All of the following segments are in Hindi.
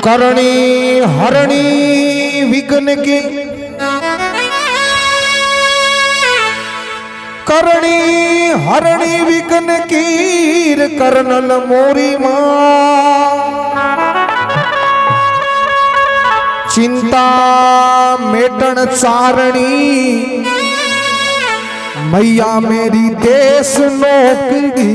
करणी हरणी विघ्न की करणी हरणी विघ्न कीर कर्नल मोरी मां चिंता मेटन चारणी मैया मेरी देश नौकरी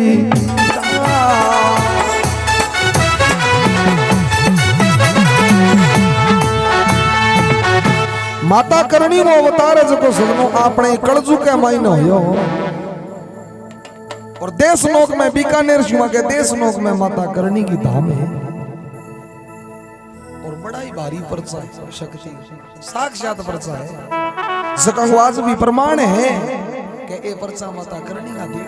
माता करणी नो अवतार जो सदनो आपने कलजू के महीनो हो और देश नोक में बीकानेर शिवा के देश नोक में माता करणी की धाम है और बड़ा ही भारी परचा है, शक्ति साक्षात परचा है। जकंगवाज भी प्रमाण है कि ये परचा माता करणी का दे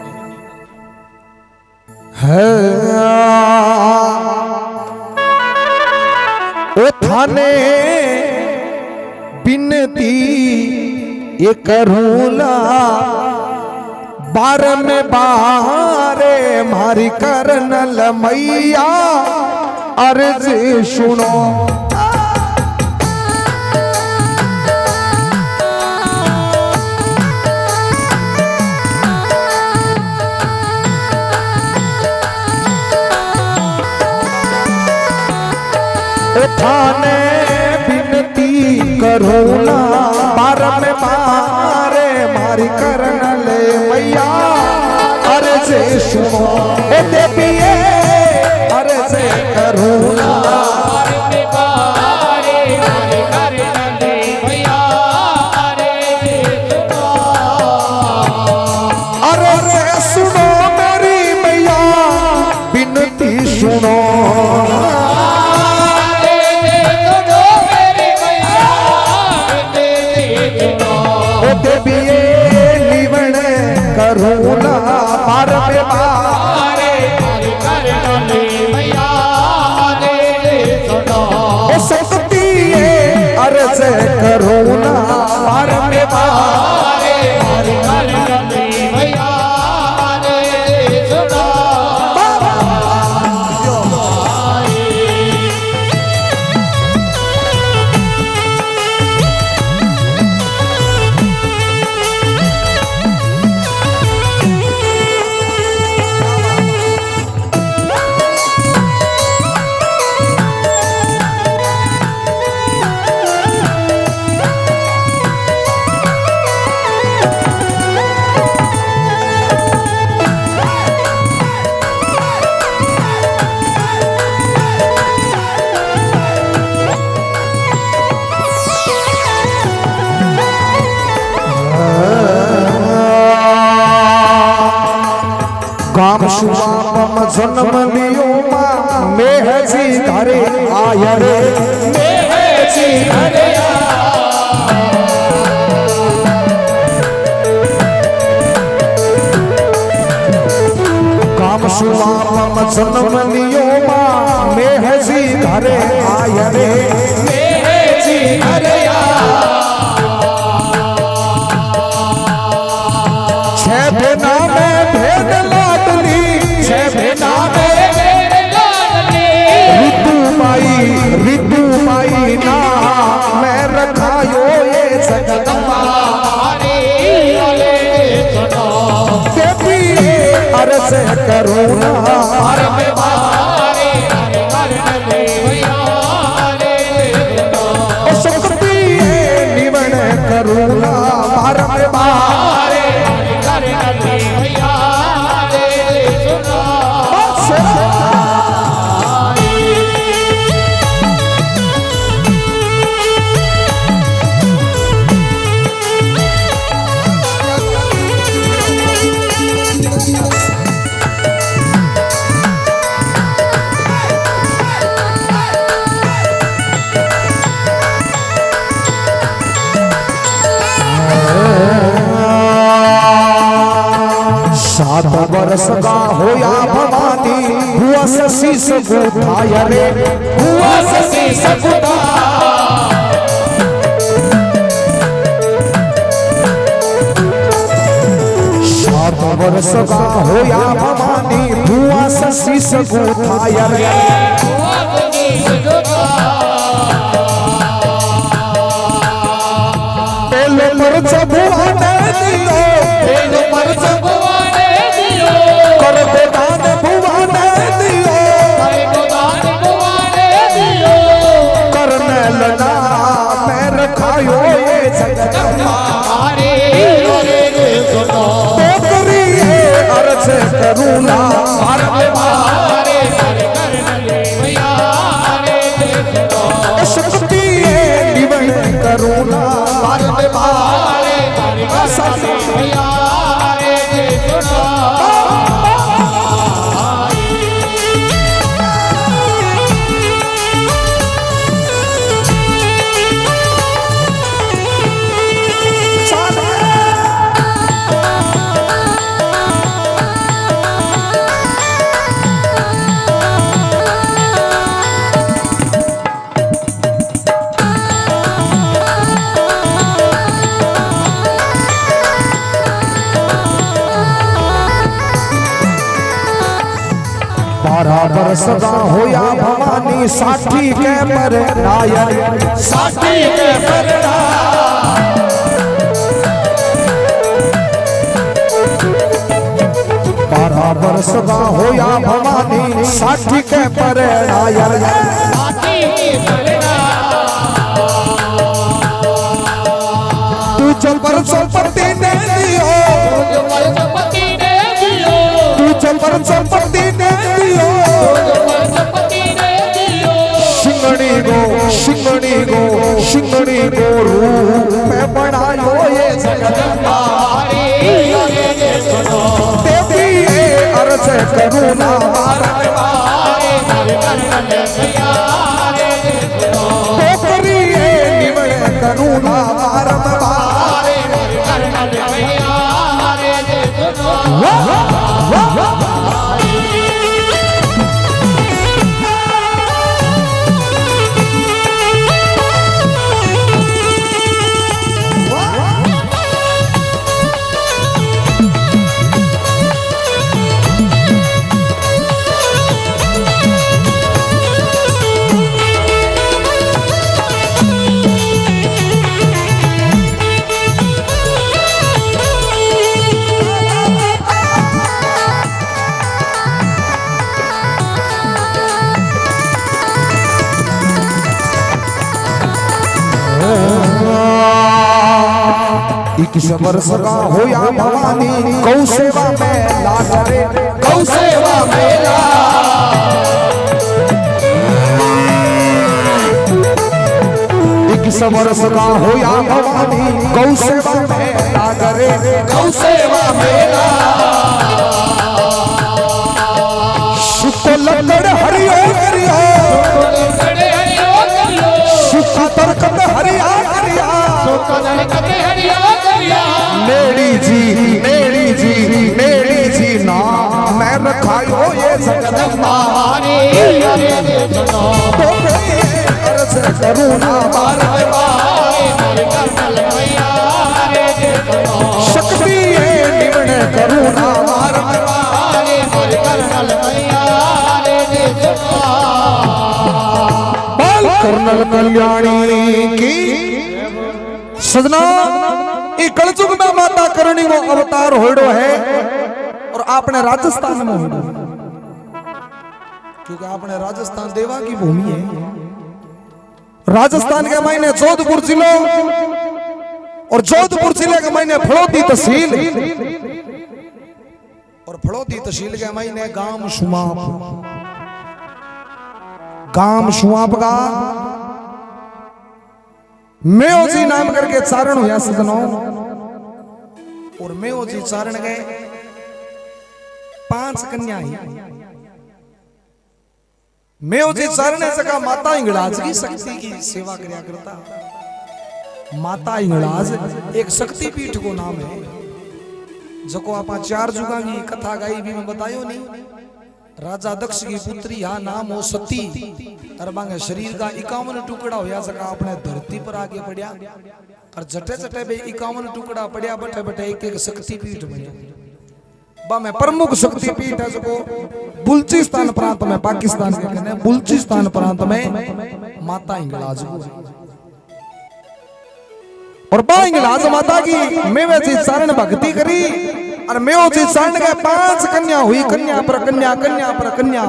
है ओ थाने बिनती ये करूला बार में बारे मारी करनल मैया अर्ज सुनो थाने बिनती करूला बार में बारे मारी करनल मैया अर्ज सुनो ए देविए अर्ज करूला अर्ज सुनो मेरी मैया बिनती सुनो करूला पार पे पारे मैया ओ शक्ति अर्ज करूला पार पे पारे मैया काम शुभाम जन्म लियो मां मेह जी घरे आया रे मेह जी घरे काम शुभाम जन्म लियो मां मेह जी घरे आया रे मेह जी घरे छह बिना में भेद रितु माई ना मैं रखायो ये जगदम्बा देवी अर्ज करूना पार में बारे ओ शक्ति निवण करूना पार में बारे सात वर्ष का होया भवानी हुआ ससी सगुधाय रे हुआ ससी सगुधा सात वर्ष का होया भवानी हुआ ससी सगुधाय रे हुआ ससी सगुधा जगदम्बा हमारे सुनो तो करिए अर्ज करुणा हमारे मैया शक्ति निवण करुणा हमारे मैया बराबर सदा होया भवानी साठी के पर नायर साथी के परना बराबर सदा होया भवानी साठी के पर नायर साथी के परना तू चल पर संपत्ति ने दियो जो परपति ने दियो तू चल पर संपत्ति ने दियो जो परपति ने दियो शिंगड़ी गो रूप में बनायो ये जगदम्बा सुनो देवी ये अर्ज करुणा पोखरी ये निवण करुणा इक्कीस वर्ष का होया भवानी गौ सेवा में ला करे गौ सेवा मेला इक्कीस वर्ष का होया भवानी गौ सेवा में ला करे गौ सेवा मेला सुको लकड़ हरियो करियो कड़े हरियो करियो सुखा तरकत हरिया करिया कदे हरियो करिया मेरी जी ना मैं रखायो ये जगदम्बा सुनो तो अर्ज करुणा शक्ति है निवण करुणा बाल कर्नल कल्याणी की सजना ये कलयुग में माता करणी वो अवतार होड़ो है और आपने राजस्थान में होड़ो क्योंकि आपने राजस्थान देवा की भूमि है। राजस्थान के मायने जोधपुर जिलों और जोधपुर जिले के मायने फड़ौती तहसील और फड़ौती तहसील के मायने गांव शुआप का मेओ जी नाम करके चारण हुआ सजनों और मेओ जी चारण गए 5 कन्या ही मेओ जी चारण जगह माता हिंगलाज की शक्ति की सेवा करया करता। माता हिंगलाज एक शक्ति पीठ को नाम है जको आप 4 जुगा की कथा गाई भी मैं बतायो नहीं। राजा दक्ष की पुत्री हा नाम हो सती और बांगे शरीर का 51 टुकड़ा होया सका अपने धरती पर आगे पड़िया और जटे जटे बे 51 टुकड़ा पड़िया बटे बटे एक एक शक्ति पीठ बनिया। बा में प्रमुख शक्ति पीठ है जको बलूचिस्तान प्रांत में पाकिस्तान के कने बलूचिस्तान प्रांत में माता हिंगलाज को और बा हिंगलाज माता की मेवे जी चरण भक्ति करी और मेओ जी चरण के 5 कन्या हुई कन्या पर कन्या कन्या पर कन्या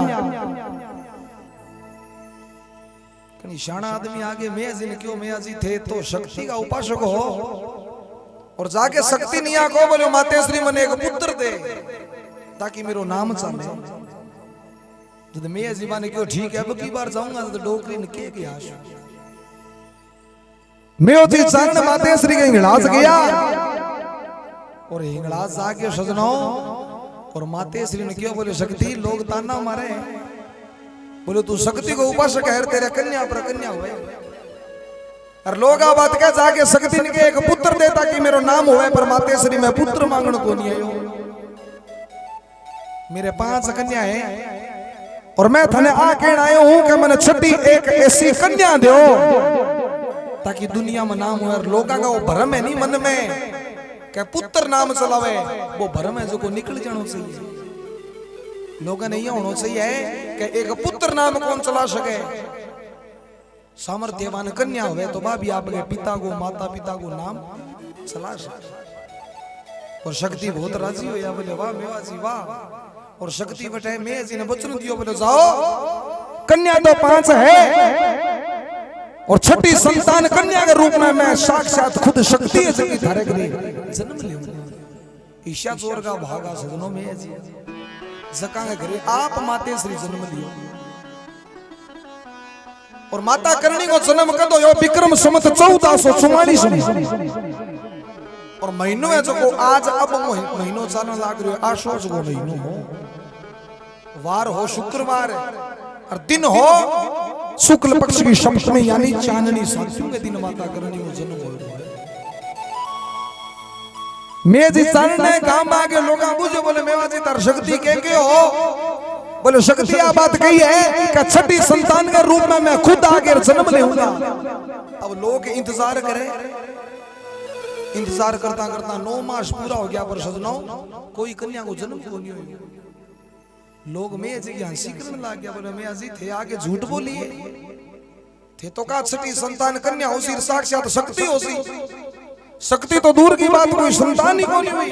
शाना आदमी आगे मैं जिन क्यों मैं जी थे तो शक्ति का उपासक हो और जाके शक्ति नहीं आको बोले माते श्री मन एक पुत्र दे ताकि मेरो नाम चले जब मैं जी माने क्यों ठीक है अब की बार जाऊंगा तो डोकरी ने के आश मैं ओती चरण माते श्री के हिंगलाज गया और हिंगलाज जाके सजनो और माते श्री ने क्यों बोले शक्ति लोग ताना मारे बोले तू शक्ति को उपासक है तेरे कन्या पर कन्या हुए और लोग आ बात कह जाके शक्ति ने के एक पुत्र देता कि मेरो नाम होवे पर माते श्री मैं पुत्र मांगण को नहीं आयो मेरे 5 कन्या है और मैं थाने आके आयो हूं कि मैंने छठी एक ऐसी कन्या दो ताकि दुनिया में नाम हो लोगों का वो भरम है नहीं मन में कि पुत्र नाम चलावे वो भरम है जो को निकल जाना चाहिए लोगों ने यह होना चाहिए कि एक पुत्र नाम कौन चला सके सामर्थ्यवान कन्या हुए तो भाभी आपके पिता को माता पिता को नाम चला सके और शक्ति बहुत राजी हो या बोले वाह मेवा जी वाह और शक्ति बटाए मैं जी ने वचन दियो बोले जाओ कन्या तो 5 है और छठी संतान कन्या के रूप में मैं साक्षात खुद शक्ति जगी धारे करी जन्म लियो ईशा चोर का भागा सजनों में जी जका के घरे आप माते श्री जन्म लियो और माता करणी को जन्म कर दो यो विक्रम संवत 1444 में और महीनों है जो को आज अब महीनों चलने लाग रही आशोज को महीनों हो वार हो शुक्रवार और दिन हो शुक्ल पक्ष की सप्तमी यानी चांदनी साथियों के दिन माता करणी को जन्म हो मैं जी चरण गांव आगे लोग बुझे बोले मेवा जी तार शक्ति के हो बोले शक्ति आ बात कही है कि छठी संतान के रूप में मैं खुद आगे जन्म लेऊंगा अब लोग इंतजार करें इंतजार करता करता 9 मास पूरा हो गया पर सजनों कोई कन्या को जन्म क्यों नहीं हुई लोग मैं जी की हंसी करने लग गया बोले मैं जी थे आगे झूठ बोलिए थे तो का छठी संतान कन्या हो सी साक्षात शक्ति हो सी शक्ति तो दूर की बात कोई संतान ही नहीं हुई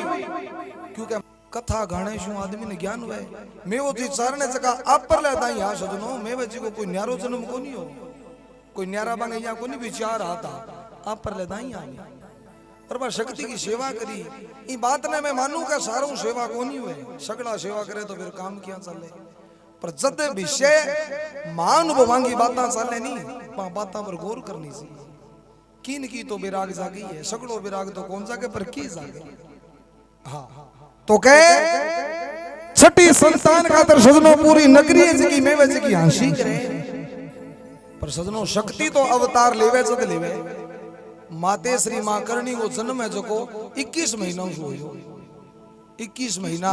क्योंकि कथा गाने शू आदमी ने ज्ञान हुए मैं वो जी चारने जगह आप पर लेता ही यहाँ सजनो मैं बच्ची को कोई न्यारो जन्म को नहीं हो कोई न्यारा बांगे यहाँ को नहीं विचार आता आप पर लेता ही आगे पर बार शक्ति की सेवा करी ये बात ने मैं मानू का सारों सेवा को नहीं हुए सगड़ा सेवा करे तो फिर काम क्या चले पर जद विषय महानुभवां की बातें चले नहीं बातों पर गौर करनी चाहिए किन की तो विराग जागी है सगड़ो विराग तो कौन जागे पर की जागे हाँ तो कहे छठी संतान का तर सजनों पूरी नगरी है जी में वैसे की हंसी करे पर सजनों शक्ति तो अवतार लेवे जद लेवे माते श्री मां करणी को जन्म है जो को 21 महीनों से हो 21 महीना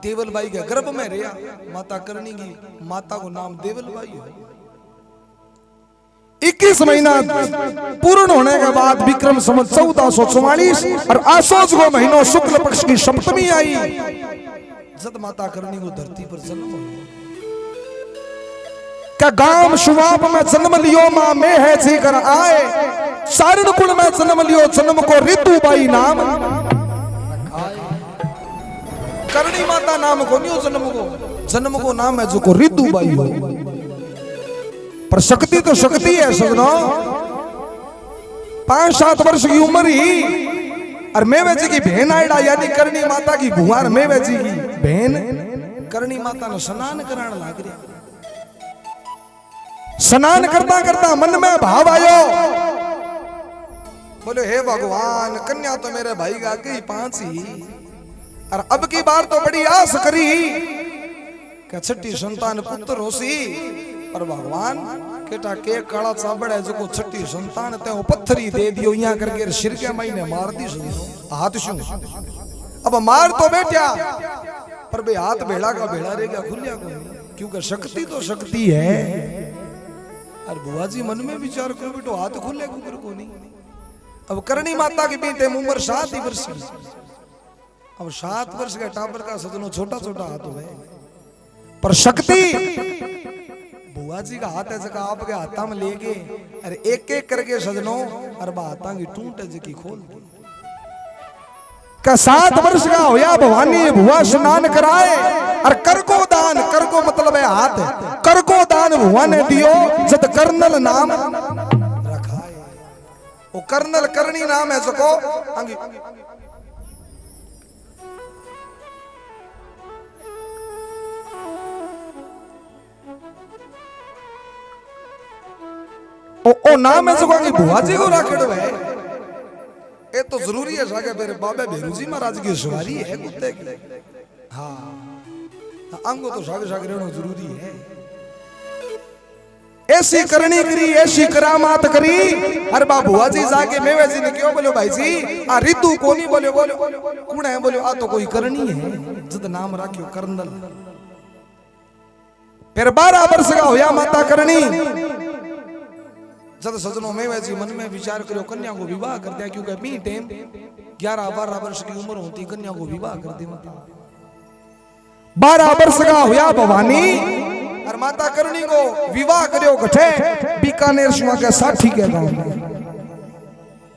देवलबाई के गर्भ में रहा माता करणी की माता को नाम देवलबाई है 21 महीना पूर्ण होने के बाद विक्रम संवत 1444 और आसोज को महीनों शुक्ल पक्ष की सप्तमी आई जब माता करणी को धरती पर जन्म हुआ क्या गांव शुभाप में जन्म लियो मां में है जी कर आए सारण कुल में जन्म लियो जन्म को ऋतुबाई नाम करणी माता नाम को नहीं जन्म को नाम है जो को ऋतुबाई हो पर शक्ति तो शक्ति है सजनो 5-7 वर्ष की उम्र ही और मेवे जी की बहन आयडा यानी करणी माता की बुआर मेवे जी की बहन करणी माता ने स्नान कराने लग रही स्नान करता करता मन में भाव आयो बोले हे भगवान कन्या तो मेरे भाई का गई 5 ही और अब की बार तो बड़ी आस करी कि छठी संतान पुत्र होसी पर भगवान केटा के काला चाबड़ है जो छठी संतान ते पत्थरी दे दियो यहाँ करके सिर के महीने मार दी हाथ शू अब मार तो बैठा पर बे हाथ भेड़ा का भेड़ा रहेगा खुलिया को क्योंकि शक्ति तो शक्ति है और बुआ जी मन में विचार करो बेटो हाथ खुले कुकर को नहीं अब करणी माता की बेटे उम्र 7 ही वर्ष की अब 7 वर्ष के टाबर का सजनो छोटा छोटा हाथ हुए पर शक्ति बुआ जी का हाथ है जगह आपके हाथा में लेके अरे एक एक करके सजनो और हाथा की टूट है जकी खोल दी का 7 वर्ष का होया भवानी भुआ स्नान कराए और कर को दान, कर को मतलब है हाथ, कर को दान भुआ ने दियो जद कर्नल नाम रखा है। वो कर्नल करनी नाम है सको अंगी ओ नाम है सको भुआ जी को राखड़ो है। ये तो जरूरी है सागे मेरे बाबा भेरू जी महाराज की सवारी है कुत्ते की। हाँ अंगो तो सागे सागे रहना जरूरी है। ऐसी करनी करी, ऐसी करामात करी। अरे बाबुआ जी जाके मेवे जी ने क्यों बोलो भाई जी आ रितु कोनी बोलो बोलो कौन है बोलो आ तो कोई करनी है जद नाम राखियो कर्नल। फिर 12 वर्ष का होया माता करनी जब सजनों में वैसी मन में विचार करो कन्या को विवाह कर दिया क्योंकि मी टाइम 11-12 वर्ष की उम्र होती कन्या को विवाह कर दे। 12 वर्ष का हुआ भवानी और माता करनी को विवाह करो कठे बीकानेर सुआ के साठी के गांव में।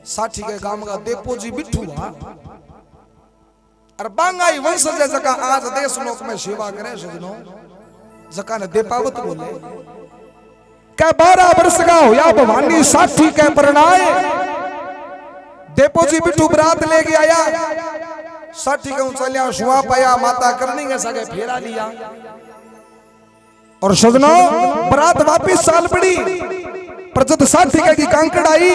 साठी के गांव का देपोजी बिट्ठू और बांगाई वंशज जका आज देश लोक में सेवा करे सजनों जका ने देपावत बोले क्या 12 वर्ष का होया भवानी साठी के परनाए देपोजी बिट्ठू बरात लेके आया। साठी के चलिया सुआ पाया माता करनी के सगे फेरा लिया और सजनों बरात वापिस साल पड़ी पर जब साठी के की कांकड़ आई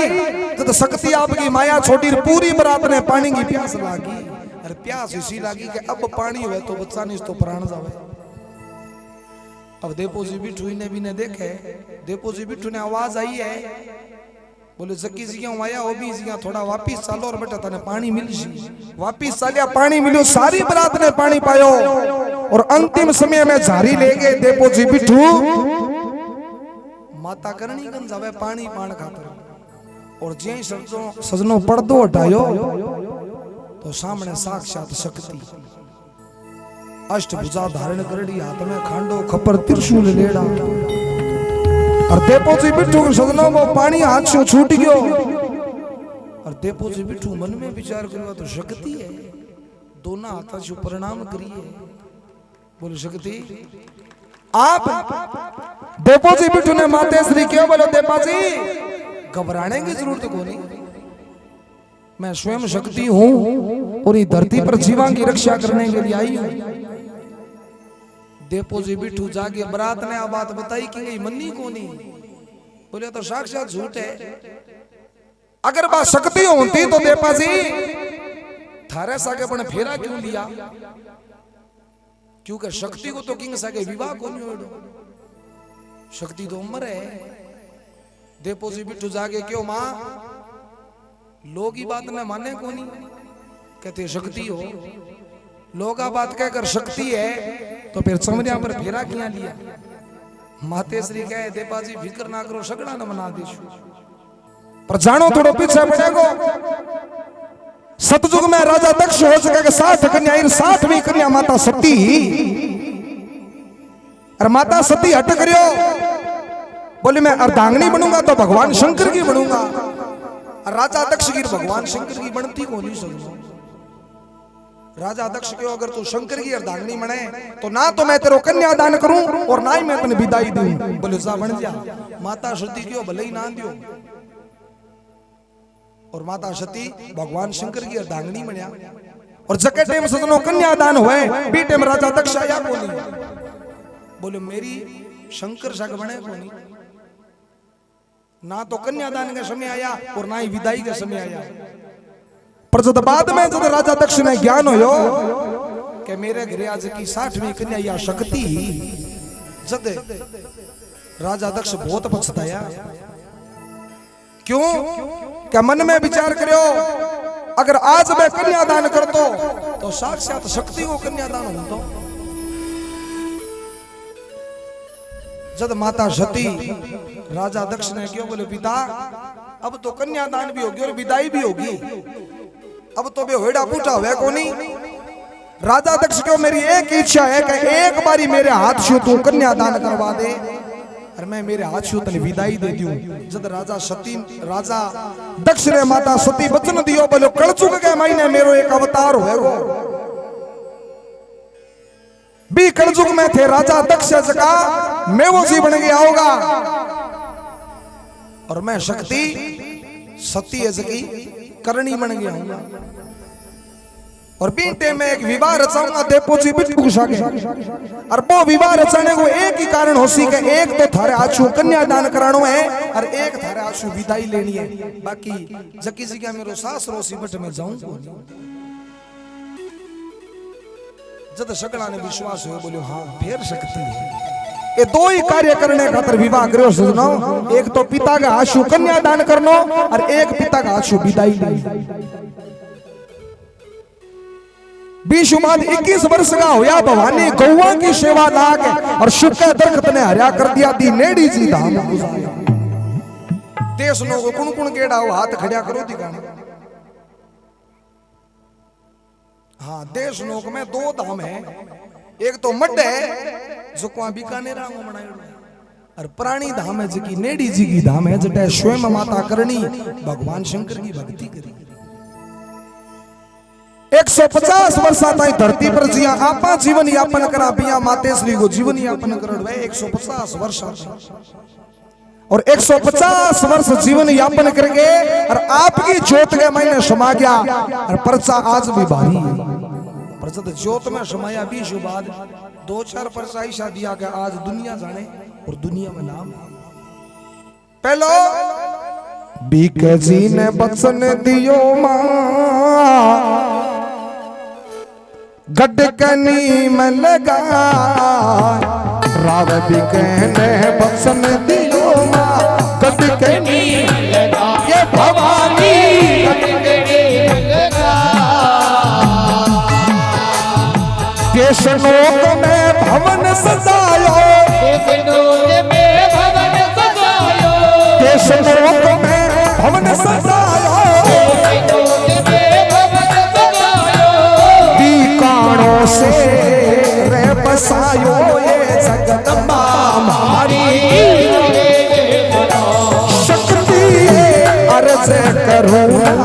जब शक्ति आपकी माया छोटी पूरी बरात ने पानी की प्यास लागी। अरे प्यास इसी लागी कि अब पानी हुए तो बच्चा नहीं तो प्राण जावे। अब देपोजी बिट्ठू ने भी ने देखे देपोजी बिट्ठू ने आवाज आई है बोले जक्की जी क्यों आया वो भी जी थोड़ा वापिस चालो और बेटा तने पानी मिल जी। वापिस चालिया पानी मिलो सारी बरात ने पानी पायो और अंतिम समय में झारी ले गए देपोजी बिट्ठू माता करनी गन जावे पानी पान खातर और जे सजनों पर्दो हटायो तो सामने साक्षात शक्ति अष्टभुजा धारण करड़ी हाथ में खांडो खपर त्रिशूल लेड़ा और देपोजी बिट्ठू के सदनों में पानी हाथ से छूट गयो और देपोजी बिट्ठू मन में विचार करेगा तो शक्ति है दोनों हाथ से प्रणाम करिए बोले शक्ति आप देपोजी बिट्ठू ने माते श्री क्यों बोलो देपाजी घबराने की जरूरत को नहीं मैं स्वयं शक्ति हूं और इस धरती पर जीवा की रक्षा करने के लिए आई हूं। देपोजी बिट्ठू जाके बरात ने आ बात बताई कि गई मन्नी को नहीं बोले तो साक्षात झूठ है। अगर बात शक्ति होती तो देपाजी थारे सागे पण फेरा क्यों लिया क्योंकि शक्ति को तो किंग सागे विवाह को नहीं होड़ो शक्ति तो उम्र है। देपोजी बिट्ठू जाके क्यों मां लोग ही बात न माने को नहीं कहते शक्ति हो लोग आ बात कहकर शक्ति है तो फिर चमरिया पर फेरा किया लिया। माते श्री कहे देपाजी फिक्र ना करो सगड़ा न मना देशु पर जानो थोड़ो पीछे पड़ेगो। सतयुग में राजा दक्ष हो सके 60 कन्या 60वीं कन्या माता सती और माता सती हट करियो बोले मैं अर्धांगिनी बनूंगा तो भगवान शंकर की बनूंगा। राजा दक्ष की भगवान शंकर की बनती को नहीं समझो। राजा दक्ष के अगर तू शंकर की अर्धांगिनी बने तो ना तो मैं तेरे कन्या दान करूं और ना ही मैं तेने विदाई दूं। बोले जा बन जा माता सती क्यों भले ही ना दियो और माता सती भगवान शंकर की अर्धांगिनी बनया और जके टाइम सजनों कन्या दान हुए बी टाइम राजा दक्ष आया को नहीं बोले मेरी शंकर सग बने को नहीं ना तो कन्यादान का समय आया और ना ही विदाई का समय आया। पर जब बाद में जब राजा दक्ष ने ज्ञान हो कि मेरे घरे आज की 60वीं कन्या या शक्ति जद राजा दक्ष बहुत पछताया। क्यों क्या मन में विचार करो अगर आज मैं कन्यादान कर तो साक्षात शक्ति को कन्यादान हो तो जब माता सती राजा दक्ष ने क्यों बोले पिता अब तो कन्यादान भी होगी और विदाई भी होगी अब तो बे होड़ा पूछा हुआ को नहीं। राजा दक्ष को मेरी एक इच्छा है कि एक बारी मेरे हाथ से तू कन्यादान करवा दे और मैं मेरे हाथ छू तने विदाई दे दूं जद राजा दक्ष रे माता सती वचन दियो बोलो कलचुग के महीने मेरो एक अवतार होएगो बी कलयुग में थे राजा दक्ष का मैं वो जी बन गया होगा और मैं शक्ति सती की करणी बन गया हूं और बीते में एक विवाह रचाऊंगा देपोची बिटकुशा के और वो विवाह रचाने को एक ही कारण हो सी के एक तो थारे आछू कन्यादान करानो है और एक थारे आछू विदाई लेनी है बाकी जकी जी का मेरो सास रोसी बट में जाऊं जब सगड़ा ने विश्वास हो बोलो हाँ फिर शक्ति है ये दो ही कार्य करने खातर विवाह करो सुनो एक तो पिता का आशु कन्यादान करनो और एक पिता का आशु विदाई बीस बाद 21 वर्ष का होया भवानी गौवा की सेवा लाग और शुक्र दरखत ने हरिया कर दिया दी नेड़ी जी धाम देश लोग कुण कुण केड़ा हो हाथ खड़ा करो दिखाने हाँ देश लोक में दो धाम है एक तो मड है जो को बीकानेर में बनायो और प्राणी धाम है जी नेड़ी जी की धाम है जटे स्वयं माता करनी भगवान शंकर की भक्ति करी 150 वर्ष ताई धरती पर जिया आपा जीवन यापन करा बिया मातेश्री को जीवन यापन करड़ 150 वर्ष और 150 वर्ष जीवन यापन करके और आपकी ज्योत के महीने समा गया और परचा आज भी भारी पर जब ज्योत में समाया 20 बाद 2-4 परचा ऐसा दिया कि आज दुनिया जाने और दुनिया में नाम पहलो बीक जी ने बचन दियो मां गडकनी में लगा राव बिकने बचन दियो मां गडकनी में लगा ये भवानी गडकनी में लगा देश लोक में भवन सजायो देश लोक में भवन सजायो देश लोक में भवन सजायो से रे बसायो ये जगदम्बा हमारी शक्ति अर्ज करूं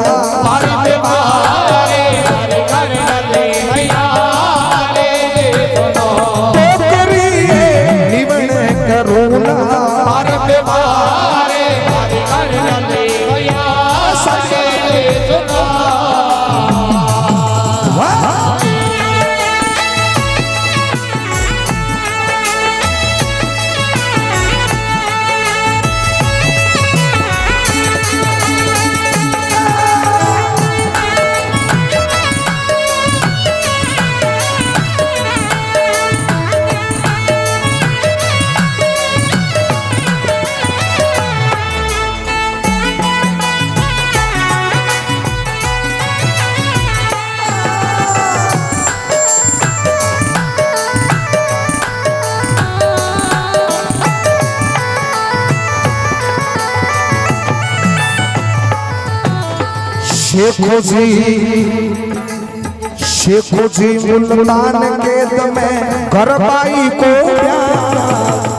शेखो जी मुल्तान केद में गरबाई को प्यारा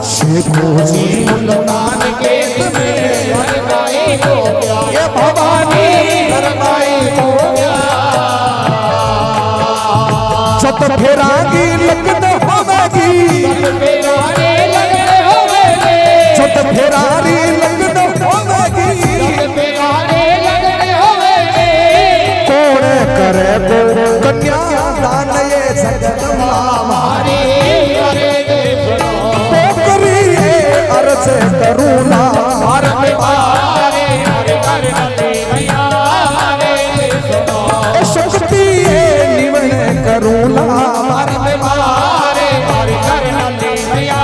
शेखो जी मुल्तान केद में गरबाई को प्यारा ये भवानी गरबाई को प्यारा चत फेरागी लगन होवेगी चत फेरारी लगन होवेगी करे को कन्या दान ये जगदम्बा हमारी पोकरी अर्ज करूना हर पारे हर करने भैया रे शक्ति निवन करूना हर पारे हर करने भैया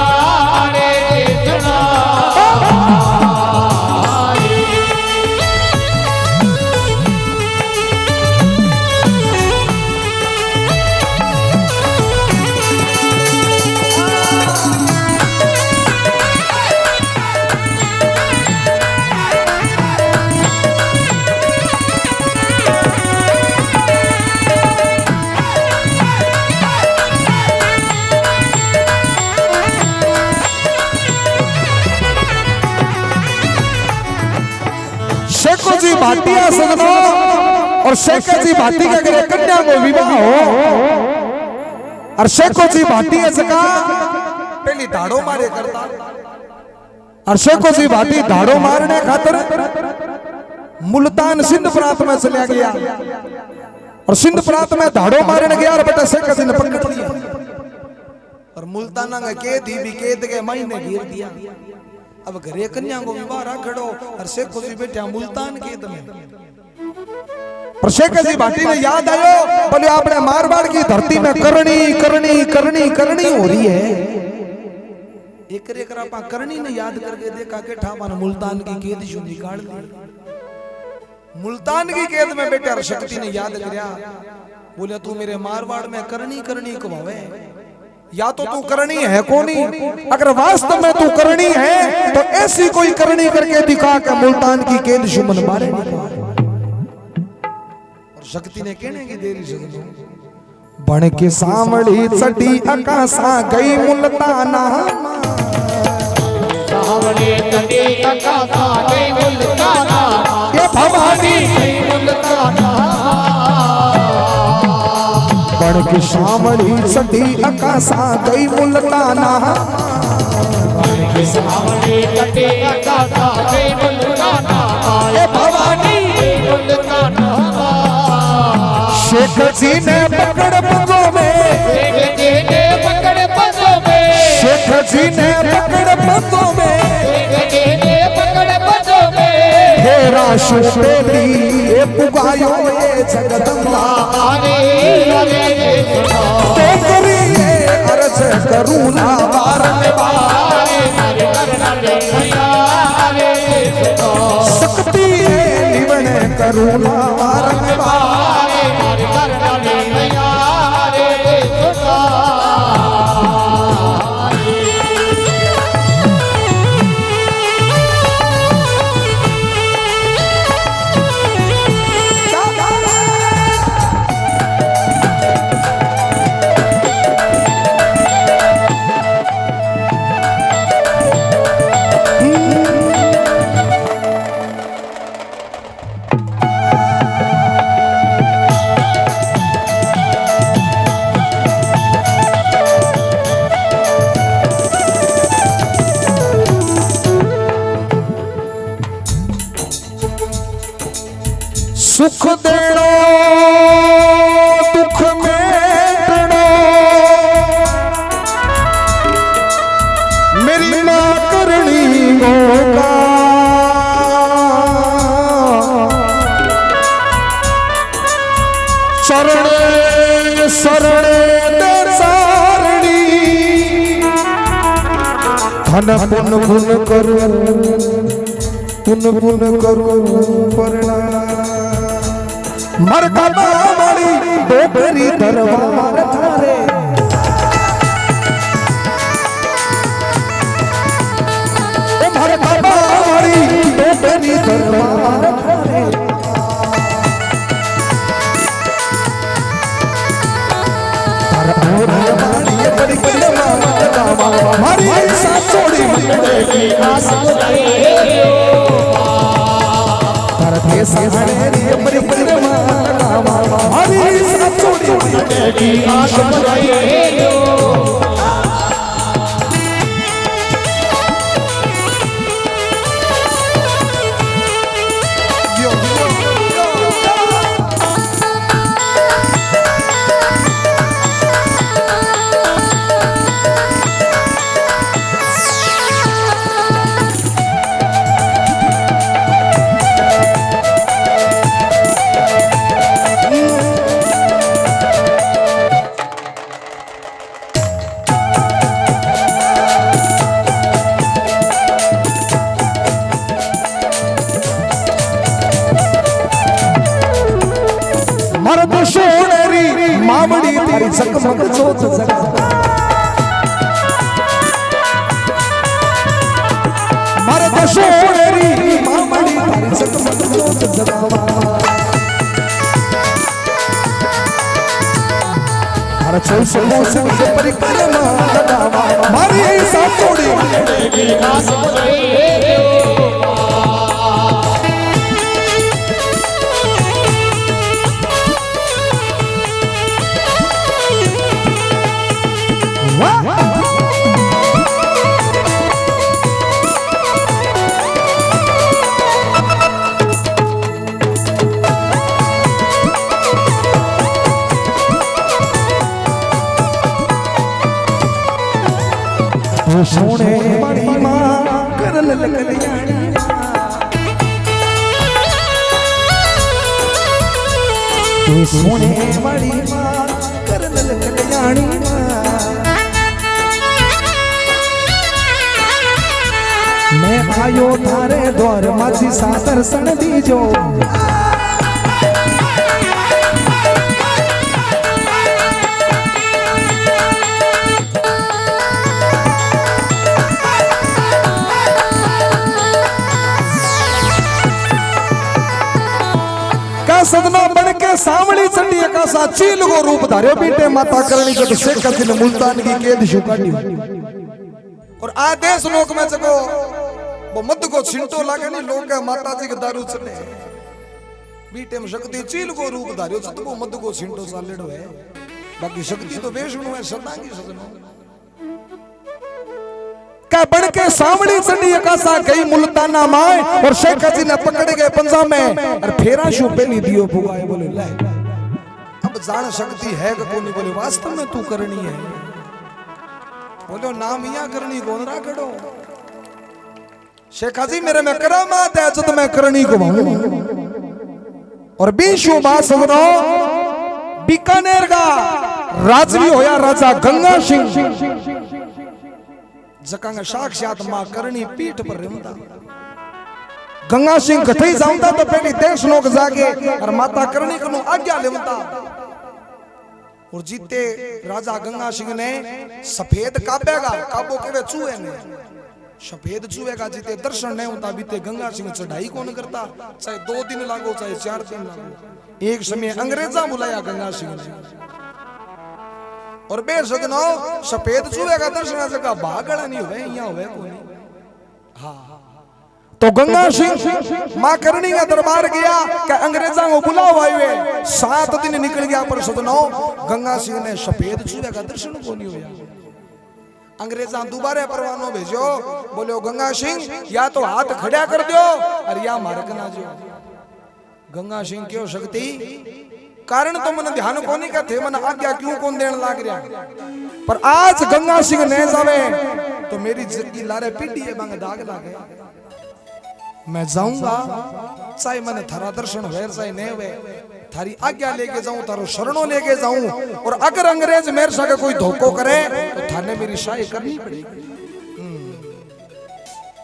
भाटिया सजनो और शेखो जी भाटी के घरे कन्या को विवाह हो और शेखो जी भाटिया सका पहली धाड़ो मारे करता और शेखो जी भाटी धाड़ो मारने खातर मुल्तान सिंध प्रांत में चला गया और सिंध प्रांत में धाड़ो मारने गया और बेटा शेखो जी ने पकड़ लिया और मुल्ताना का कैद ही भी कैद के महीने घेर दिया। अब घरे कन्या को विवाह रखड़ो और शेखो जी बैठा मुल्तान कैद में। पर शेखो जी भाटी ने याद आयो बोले आपने मारवाड़ की धरती में करनी करनी करनी करनी हो रही है। एक एक आपा करनी ने याद करके देखा के ठामान मुल्तान की कैद जो निकाल दी। मुल्तान की कैद में बैठे और शक्ति ने याद करया बोले तू मेरे मारवाड़ में करनी करनी कवावे या तो तू करनी है कोनी, अगर वास्तव में तू करनी है तो ऐसी कोई करनी करके दिखा के मुल्तान की कैद शुमन मारे। और शक्ति ने कहने की देरी सजनो बण के सामड़ी चढ़ी आकाशा गई मुल्ताना सावड़ी चढ़ी आकाशा गई मुल्ताना ये भवानी गई मुल्ताना बण की सामड़ी चढ़ी आकाशा गई मुल्ताना सावड़ी चढ़ी आकाशा गई मुल्ताना ये भवानी गई मुल्ताना। शेख जी ने पकड़ पगों में शेख जी ने पकड़ पगों में शेख जी ने पकड़ पगों में शेख जी ने पकड़ पगों में हेरा शुपेली ये पुगायो ये जगदम्बा हरे हरे तो करिए अर्ज करूं ना बार में बार शक्ति निवण करूं ना बार में बार सुख देनो दुख मेटनो मेरी मां करनी होगा चरणे शरणे दे सारणी धन पुन पुन करूं पुन पुन करूं परना मरकबा वाली डोबरी दरबार थारे ओ मरकबा वाली डोबरी दरबार थारे ये बड़ी हमारी साथ छोड़ी मंडे की आस भारतीय संस्कृति ये बड़ी हमारी साथ छोड़ी मंडे की आस मर्द सोनेरी मावड़ी तेरी जगमग जोत जगा मर्द सोनेरी मावड़ी तेरी जगमग जोत जगा हर चल सो से परिक्रमा लगावा मारी साथ छोड़ी की आस हे सोने वाली मां करन कल्याणी हे सोने वाली मां करन कल्याणी मैं आयो थारे द्वार माझी सासर सन दीजो सदना बन के सावली चंडी का सा चील को रूप धार्यो बीटे माता करणी जब शेख हसीन मुल्तान की कैद शुकाटी और आदेश लोक में जको वो मत को छिंटो लागे नहीं लोग का माता जी के दारू चले बीटे में शक्ति चील को रूप धार्यो तो वो मत को छिंटो सा लेड़ो है बाकी शक्ति तो बेशुनु है सदांगी सजनो क्या बन के सावली चंडी का सा गई मुल्ताना माए और शेख हसीन पकड़ गए पंजा में और फेरा शू पहली दियो भुगाए बोले ले अब जान शक्ति है कि कोनी बोले वास्तव में तू करनी है बोलो नाम या करनी कौन रा करो शेख हसीन मेरे में करामात है जो मैं करनी को हूं और बीशु बात सुनो बीकानेर का राजवी होया राजा गंगा सिंह जकांगा साक्षात मां करणी पीठ पर रमता गंगा सिंह कथई जाऊंदा तो पहली देश लोग जागे और माता करणी को आज्ञा लेवता और जीते राजा गंगा सिंह ने सफेद काबेगा काबो केवे चूहे ने सफेद चूहे का जीते दर्शन नहीं होता बीते गंगा सिंह चढ़ाई कौन करता चाहे 2 दिन लागो चाहे 4 दिन लागो एक समय अंग्रेजा बुलाया गंगा सिंह ने और बेसगनो सफेद चूहे का दर्शन जगह भागड़ा नहीं हुए यहाँ हुए कोई हाँ तो गंगा सिंह मां करणी का दरबार गया कि अंग्रेजा को बुलाओ आए 7 दिन निकल गया पर सदनो गंगा सिंह ने सफेद चूहे का दर्शन को नहीं हुआ अंग्रेजा दोबारा परवानो भेजो बोलो गंगा सिंह या तो हाथ खड़ा कर दो और या मारक ना जो गंगा सिंह क्यों शक्ति कारण तो मन ध्यान कोनी का थे मन आज्ञा क्यों कौन देने लाग रहा पर आज गंगा सिंह ने जावे तो मेरी जिंदगी लारे पीटी है बांग दाग लागे मैं जाऊंगा चाहे मन थारा दर्शन हुए चाहे नहीं हुए थारी आज्ञा लेके जाऊं तारो शरणों लेके जाऊं और अगर अंग्रेज मेरे साथ कोई धोखो करे तो थाने मेरी शाही करनी पड़ेगी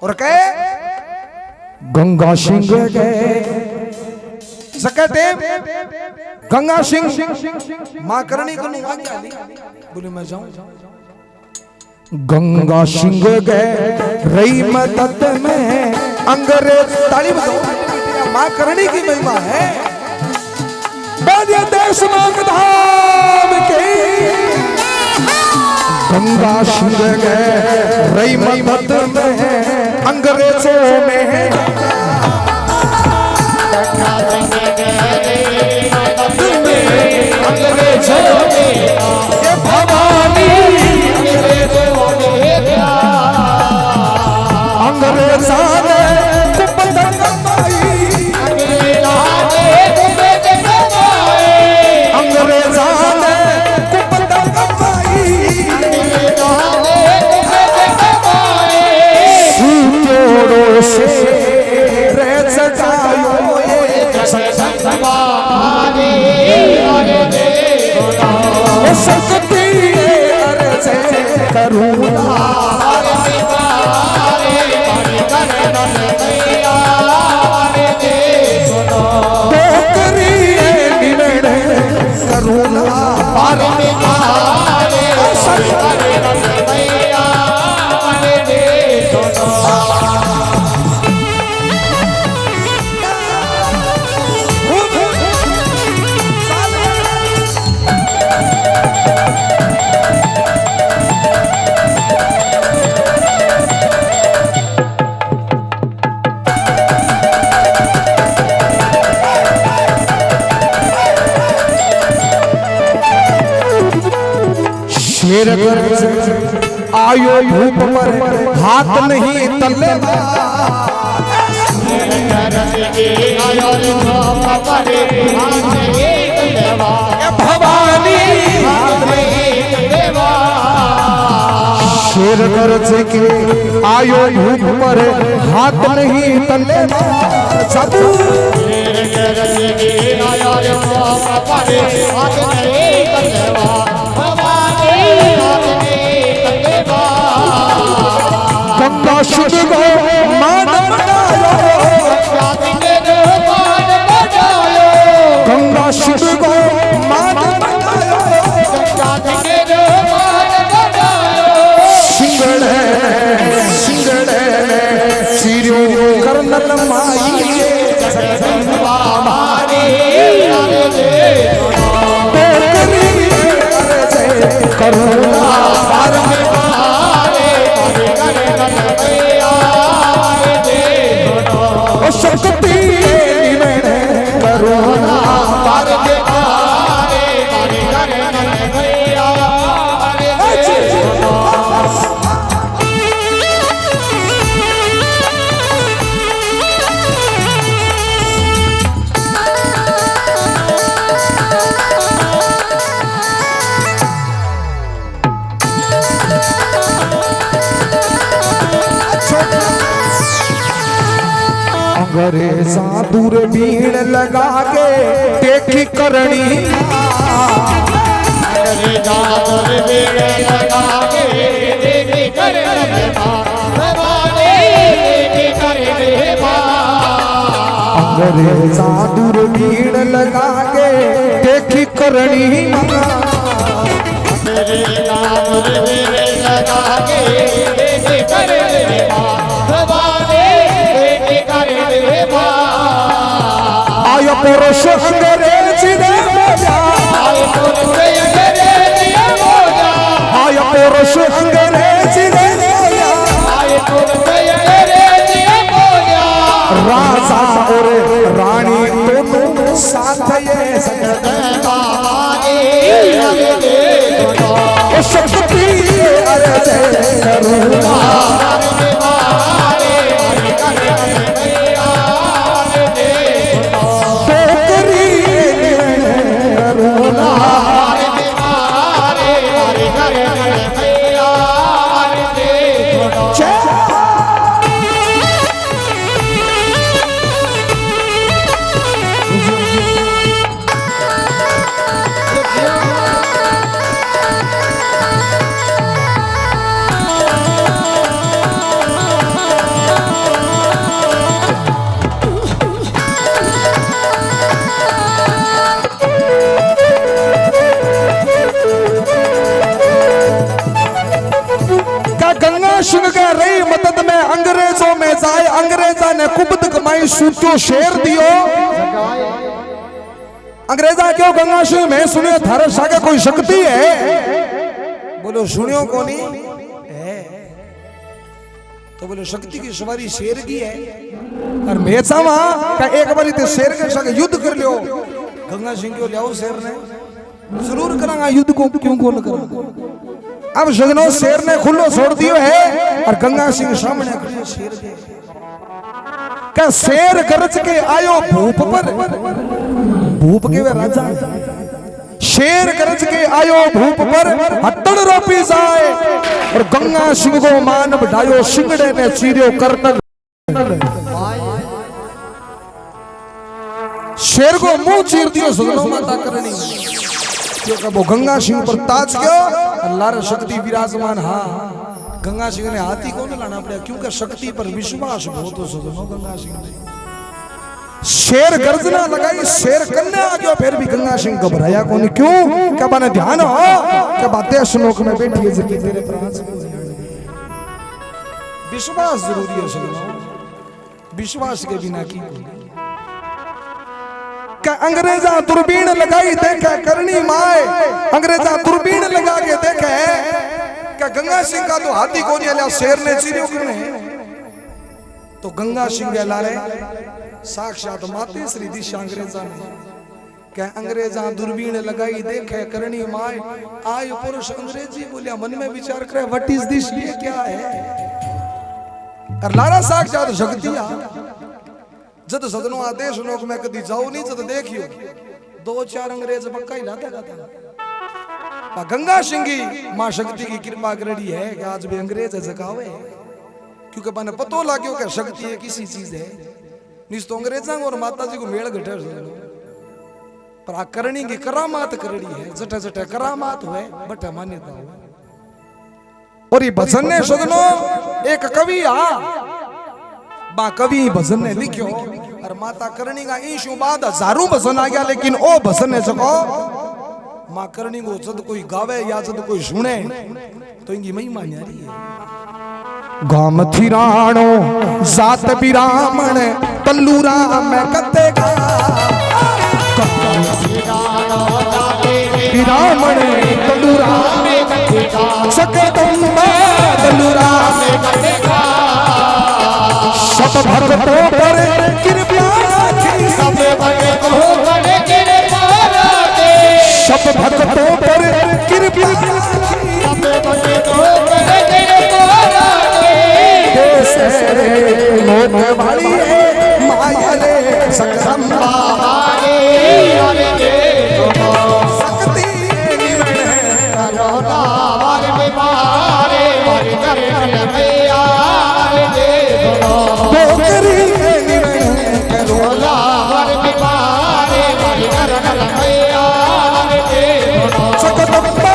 और कहे गंगा सिंह गए सकते गंगा सिंह मां करणी को आज्ञा ली बोले मैं जाऊं गंगा सिंह गए रही मदद में अंग्रेज ताली बजाओ मां करणी की महिमा है बाजे देश धाम के गंगा सिंह गए रही मदद में अंग्रेजों में भवानी अंग्रेजा ने आयो धूप पर हाथ नहीं तलवा भवानी शेर गरज के आयो भूप पर हाथ नहीं तले साधु शेर गरज के आयो भूप पर हाथ नहीं तलेवा हमारे हाथ नहीं तलेवा गंगा शुद्ध को मान बनायो गंगा शुद्ध को मान बनायो सिंगड़े सिरो करनल माई करुणा शक्ति करुणा अंग्रेजा दूर भीड़ लगा के देखी करनी अंग्रेजा दूर भीड़ लगा के देखी करनी अंग्रेजा दूर भीड़ लगा के देखी करनी अंग्रेजा दूर भीड़ लगा के देखी करनी आयो पुरुष अंग्रेज ने बोला आयो पुरुष अंग्रेज ने बोला राजा और रानी दोनों साथ ये शक्ति अर्ज करुणा सिंह के रही मदद में अंग्रेजों में जाए अंग्रेजा ने कुबद कमाई सूचो शेर दियो अंग्रेजा क्यों गंगा सिंह में सुनियो थारे सागे कोई शक्ति है बोलो सुनियो कोनी है तो बोलो शक्ति की सवारी शेर की है और मैं चाहवा का एक बारी ते शेर के साथ युद्ध कर लियो गंगा सिंह क्यों लियाओ शेर ने जरूर करांगा युद्ध को क्यों को न करूं अब सजनों शेर ने खुलो छोड़ दियो है और गंगा सिंह सामने खड़े शेर के क्या शेर गरज के आयो भूप पर भूप के वे राजा शेर गरज के आयो भूप पर हट्टड़ रोपी जाए और गंगा सिंह को मान बढ़ायो सिंगड़े ने चीरियो कर्नल शेर को मुंह चीर दियो सजनों माता करनी क्योंकि वो गंगा सिंह पर ताज क्यों अल्लाह रे शक्ति विराजमान हाँ गंगा सिंह ने हाथी को नहीं लाना पड़ा क्योंकि शक्ति पर विश्वास बहुत हो सजनों गंगा सिंह ने शेर गर्जना लगाई शेर कन्ने आ गया फिर भी गंगा सिंह घबराया कौन क्यों क्या बने ध्यान हो क्या बातें श्लोक में बैठी है जबकि तेरे प्राण से विश्वास जरूरी है सजनों विश्वास के बिना की क्या अंग्रेजा दूरबीन लगाई देखे करनी माए अंग्रेजा दूरबीन लगा के देखे क्या गंगा सिंह का तो हाथी को नहीं लिया शेर ने चीरियो करने तो गंगा सिंह लारे साक्षात माते श्री दिशा अंग्रेजा ने क्या अंग्रेजा दूरबीन लगाई देखे करनी माए आय पुरुष अंग्रेजी बोलिया मन में विचार करे व्हाट इज दिस ये क्या है और लारा साक्षात शक्ति जद सदनों आदेश लोक में कदी जाओ नहीं जद देखियो दो चार अंग्रेज पक्का ही लाता पर गंगा सिंगी मां शक्ति की कृपा करेड़ी है कि आज भी अंग्रेज जगावे, क्योंकि मैंने पतो लाग्यो कि शक्ति एक किसी चीज है निस तो अंग्रेजा और माता जी को मेल घटे पर आ करनी की करामात करेड़ी है, जटे जटे करामात हुए बटे मान्यता हुए। और ये भजन ने सदनो एक कवि बा कवि भजन ने लिखो और माता करनी का ईशु बाद हजारों भजन आ गया, लेकिन ओ भजन ने जको मां करनी को जद कोई गावे या जद कोई सुने तो इनकी महिमा न्यारी है। गाम थिराणो जात बिरामण तल्लूरा मैं कते गा बिरामण तल्लूरा सके तुम तल्लूरा सब भक्तों पर कृपा की, सब भक्तों पर कृपा की, सब भक्तों पर कृपा की, सब भक्तों पर कृपा की। देश लोक वाली माया रे सकंबा शक्ति निवण करोना वार मारे वार कर लमैया रे बोकरी निवण करोला वार मारे वार कर लमैया रे सकंबा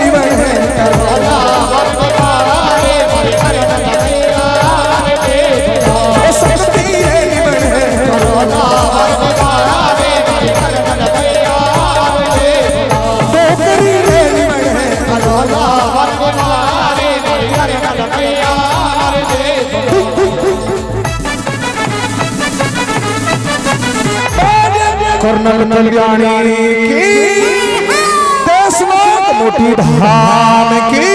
निवण करोला वार मारे वार कर लमैया रे शक्ति निवण करोला वार मारे वार कर लमैया कर्नल कल्याणी की देशनाथ मोटी धाम की